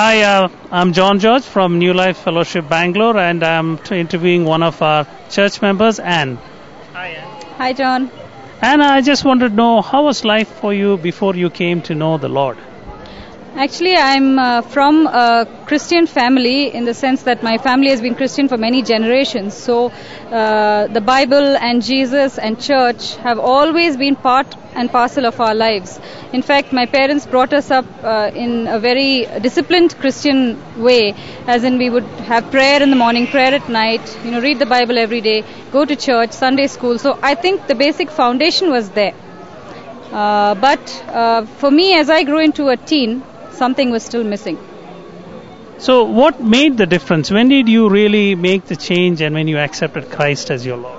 Hi, I'm John George from New Life Fellowship Bangalore, and I'm interviewing one of our church members, Anne. Hi, Anne. Hi, John. Anne, I just wanted to know, how was life for you before you came to know the Lord? Actually, I'm from a Christian family in the sense that my family has been Christian for many generations. So the Bible and Jesus and church have always been part and parcel of our lives. In fact, my parents brought us up in a very disciplined Christian way, as in we would have prayer in the morning, prayer at night, read the Bible every day, go to church, Sunday school. So I think the basic foundation was there. But for me, as I grew into a teen, something was still missing. So what made the difference? When did you really make the change and when you accepted Christ as your Lord?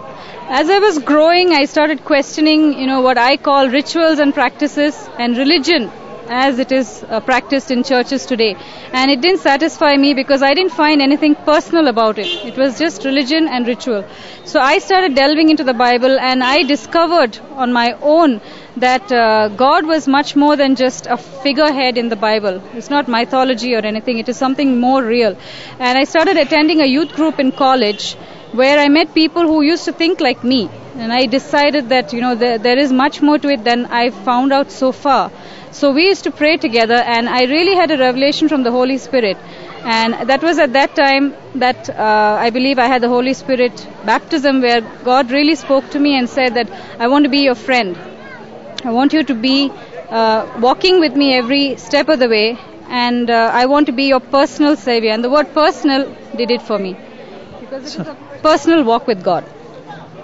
As I was growing, I started questioning, what I call rituals and practices and religion as it is practiced in churches today. And it didn't satisfy me because I didn't find anything personal about it. It was just religion and ritual. So I started delving into the Bible, and I discovered on my own that God was much more than just a figurehead in the Bible. It's not mythology or anything. It is something more real. And I started attending a youth group in college where I met people who used to think like me. And I decided that, there is much more to it than I've found out so far. So we used to pray together, and I really had a revelation from the Holy Spirit. And that was at that time that I believe I had the Holy Spirit baptism, where God really spoke to me and said that I want to be your friend. I want you to be walking with me every step of the way, and I want to be your personal savior. And the word personal did it for me, because it is a personal walk with God.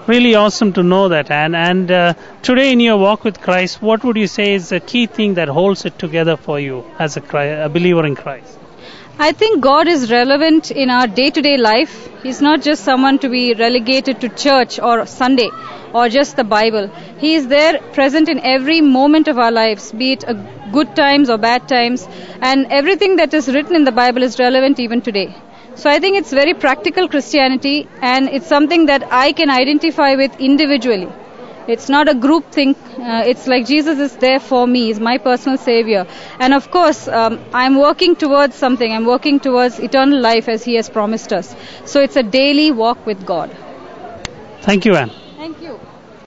Really awesome to know that, Anne. And today in your walk with Christ, what would you say is the key thing that holds it together for you as a believer in Christ? I think God is relevant in our day-to-day life. He's not just someone to be relegated to church or Sunday or just the Bible. He is there, present in every moment of our lives, be it good times or bad times. And everything that is written in the Bible is relevant even today. So I think it's very practical Christianity, and it's something that I can identify with individually. It's not a group thing. It's like Jesus is there for me. He's my personal savior. And of course, I'm working towards something. I'm working towards eternal life as He has promised us. So it's a daily walk with God. Thank you, Anne.